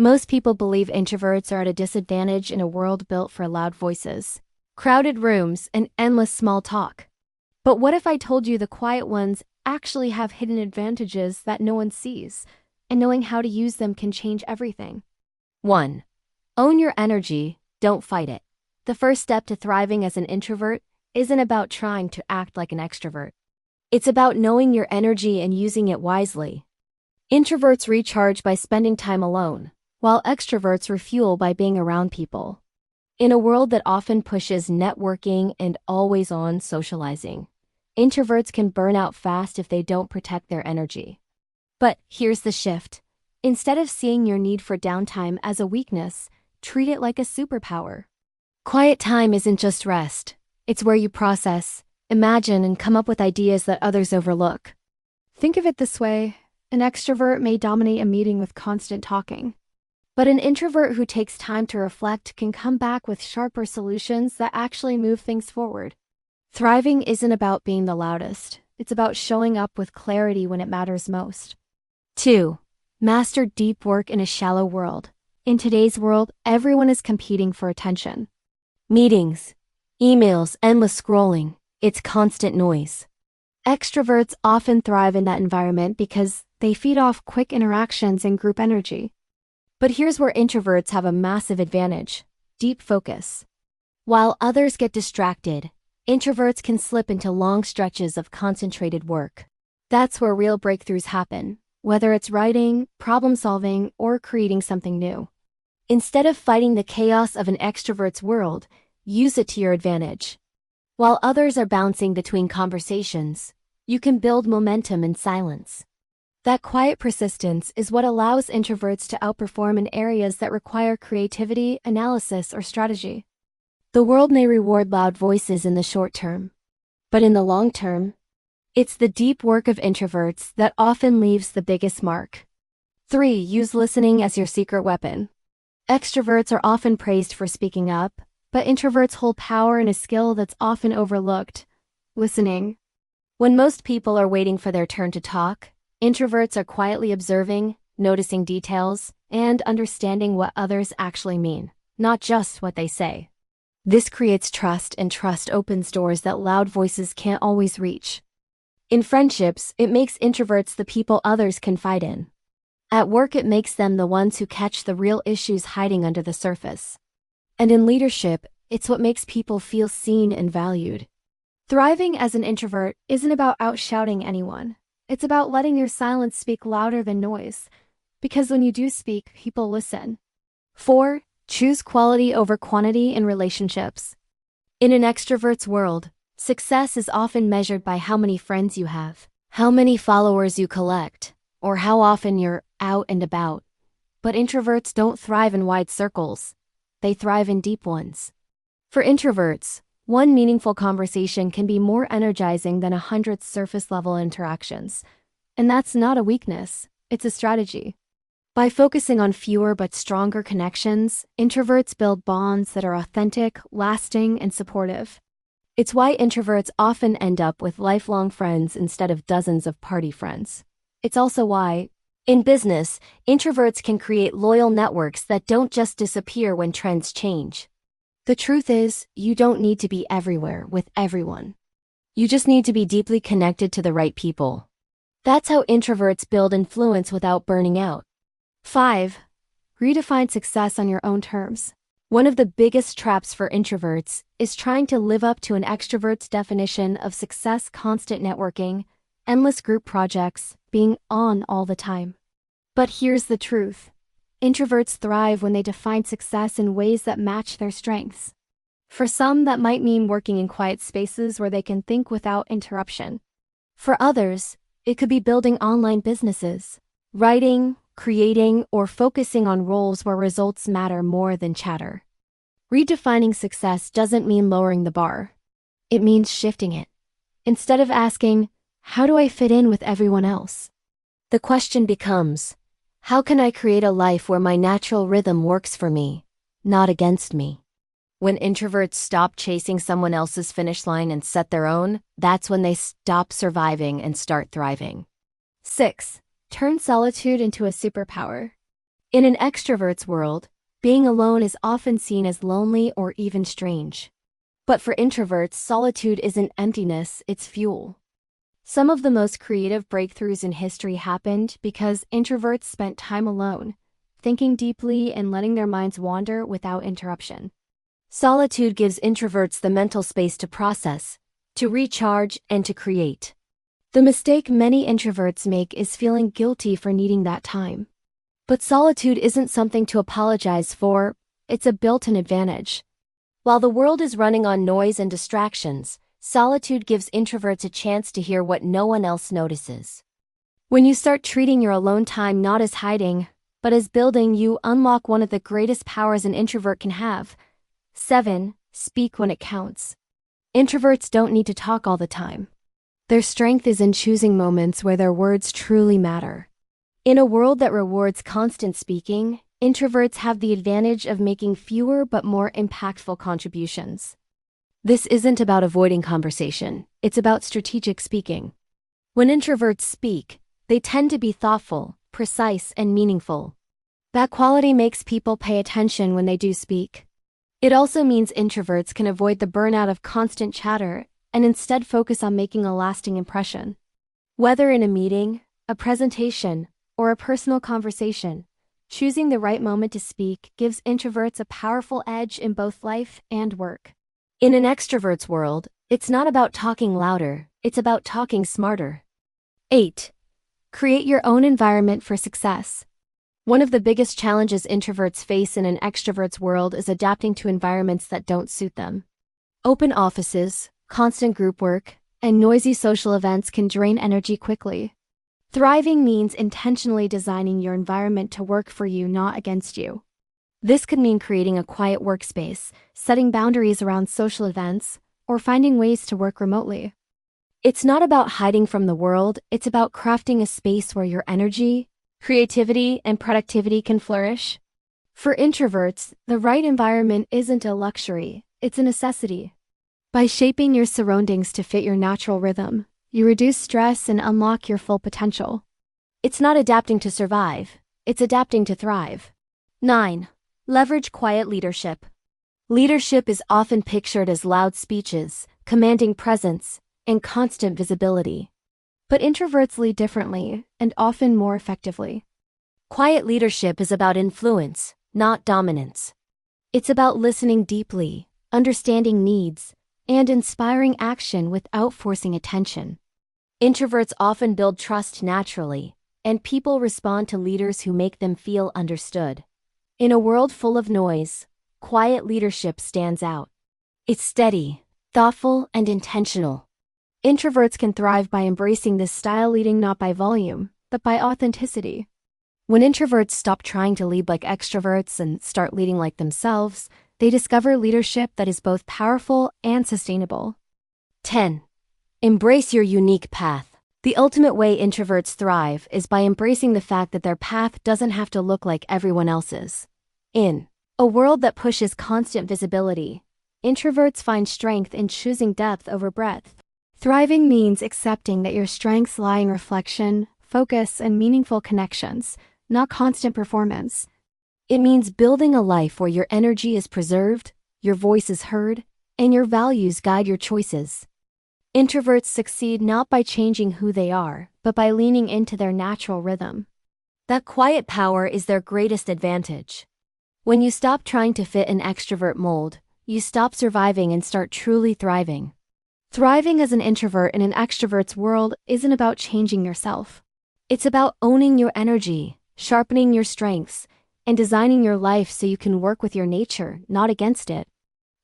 Most people believe introverts are at a disadvantage in a world built for loud voices, crowded rooms, and endless small talk. But what if I told you the quiet ones actually have hidden advantages that no one sees, and knowing how to use them can change everything? 1. Own your energy, don't fight it. The first step to thriving as an introvert isn't about trying to act like an extrovert. It's about knowing your energy and using it wisely. Introverts recharge by spending time alone, while extroverts refuel by being around people. In a world that often pushes networking and always-on socializing, introverts can burn out fast if they don't protect their energy. But here's the shift. Instead of seeing your need for downtime as a weakness, treat it like a superpower. Quiet time isn't just rest. It's where you process, imagine, and come up with ideas that others overlook. Think of it this way: an extrovert may dominate a meeting with constant talking, but an introvert who takes time to reflect can come back with sharper solutions that actually move things forward. Thriving isn't about being the loudest. It's about showing up with clarity when it matters most. 2. Master deep work in a shallow world. In today's world, everyone is competing for attention. Meetings, emails, endless scrolling. It's constant noise. Extroverts often thrive in that environment because they feed off quick interactions and group energy. But here's where introverts have a massive advantage: deep focus. While others get distracted, introverts can slip into long stretches of concentrated work. That's where real breakthroughs happen, whether it's writing, problem solving, or creating something new. Instead of fighting the chaos of an extrovert's world, use it to your advantage. While others are bouncing between conversations, you can build momentum in silence. That quiet persistence is what allows introverts to outperform in areas that require creativity, analysis, or strategy. The world may reward loud voices in the short term, but in the long term, it's the deep work of introverts that often leaves the biggest mark. 3. Use listening as your secret weapon. Extroverts are often praised for speaking up, but introverts hold power in a skill that's often overlooked: listening. When most people are waiting for their turn to talk, introverts are quietly observing, noticing details, and understanding what others actually mean, not just what they say. This creates trust, and trust opens doors that loud voices can't always reach. In friendships, it makes introverts the people others confide in. At work, it makes them the ones who catch the real issues hiding under the surface. And in leadership, it's what makes people feel seen and valued. Thriving as an introvert isn't about outshouting anyone. It's about letting your silence speak louder than noise, because when you do speak, people listen. 4. Choose quality over quantity in relationships. In an extrovert's world, success is often measured by how many friends you have, how many followers you collect, or how often you're out and about. But introverts don't thrive in wide circles. They thrive in deep ones. For introverts, one meaningful conversation can be more energizing than 100 surface-level interactions. And that's not a weakness, it's a strategy. By focusing on fewer but stronger connections, introverts build bonds that are authentic, lasting, and supportive. It's why introverts often end up with lifelong friends instead of dozens of party friends. It's also why, in business, introverts can create loyal networks that don't just disappear when trends change. The truth is, you don't need to be everywhere with everyone. You just need to be deeply connected to the right people. That's how introverts build influence without burning out. 5. Redefine success on your own terms. One of the biggest traps for introverts is trying to live up to an extrovert's definition of success: constant networking, endless group projects, being on all the time. But here's the truth. Introverts thrive when they define success in ways that match their strengths. For some, that might mean working in quiet spaces where they can think without interruption. For others, it could be building online businesses, writing, creating, or focusing on roles where results matter more than chatter. Redefining success doesn't mean lowering the bar. It means shifting it. Instead of asking, "How do I fit in with everyone else?" the question becomes, "How can I create a life where my natural rhythm works for me, not against me?" When introverts stop chasing someone else's finish line and set their own, that's when they stop surviving and start thriving. 6. Turn solitude into a superpower. In an extrovert's world, being alone is often seen as lonely or even strange. But for introverts, solitude isn't emptiness, it's fuel. Some of the most creative breakthroughs in history happened because introverts spent time alone, thinking deeply and letting their minds wander without interruption. Solitude gives introverts the mental space to process, to recharge, and to create. The mistake many introverts make is feeling guilty for needing that time. But solitude isn't something to apologize for, it's a built-in advantage. While the world is running on noise and distractions, solitude gives introverts a chance to hear what no one else notices. When you start treating your alone time not as hiding, but as building, you unlock one of the greatest powers an introvert can have. 7. Speak when it counts. Introverts don't need to talk all the time. Their strength is in choosing moments where their words truly matter. In a world that rewards constant speaking, introverts have the advantage of making fewer but more impactful contributions. This isn't about avoiding conversation, it's about strategic speaking. When introverts speak, they tend to be thoughtful, precise, and meaningful. That quality makes people pay attention when they do speak. It also means introverts can avoid the burnout of constant chatter and instead focus on making a lasting impression. Whether in a meeting, a presentation, or a personal conversation, choosing the right moment to speak gives introverts a powerful edge in both life and work. In an extrovert's world, it's not about talking louder, it's about talking smarter. 8. Create your own environment for success. One of the biggest challenges introverts face in an extrovert's world is adapting to environments that don't suit them. Open offices, constant group work, and noisy social events can drain energy quickly. Thriving means intentionally designing your environment to work for you, not against you. This could mean creating a quiet workspace, setting boundaries around social events, or finding ways to work remotely. It's not about hiding from the world, it's about crafting a space where your energy, creativity, and productivity can flourish. For introverts, the right environment isn't a luxury, it's a necessity. By shaping your surroundings to fit your natural rhythm, you reduce stress and unlock your full potential. It's not adapting to survive, it's adapting to thrive. 9. Leverage quiet leadership. Leadership is often pictured as loud speeches, commanding presence, and constant visibility. But introverts lead differently, and often more effectively. Quiet leadership is about influence, not dominance. It's about listening deeply, understanding needs, and inspiring action without forcing attention. Introverts often build trust naturally, and people respond to leaders who make them feel understood. In a world full of noise, quiet leadership stands out. It's steady, thoughtful, and intentional. Introverts can thrive by embracing this style, leading not by volume, but by authenticity. When introverts stop trying to lead like extroverts and start leading like themselves, they discover leadership that is both powerful and sustainable. 10. Embrace your unique path. The ultimate way introverts thrive is by embracing the fact that their path doesn't have to look like everyone else's. In a world that pushes constant visibility, introverts find strength in choosing depth over breadth. Thriving means accepting that your strengths lie in reflection, focus, and meaningful connections, not constant performance. It means building a life where your energy is preserved, your voice is heard, and your values guide your choices. Introverts succeed not by changing who they are, but by leaning into their natural rhythm. That quiet power is their greatest advantage. When you stop trying to fit an extrovert mold, you stop surviving and start truly thriving. Thriving as an introvert in an extrovert's world isn't about changing yourself. It's about owning your energy, sharpening your strengths, and designing your life so you can work with your nature, not against it.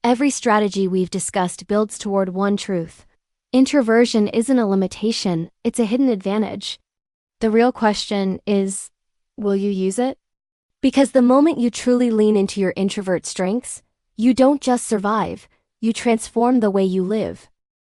Every strategy we've discussed builds toward one truth. Introversion isn't a limitation, it's a hidden advantage. The real question is, will you use it? Because the moment you truly lean into your introvert strengths, you don't just survive, you transform the way you live.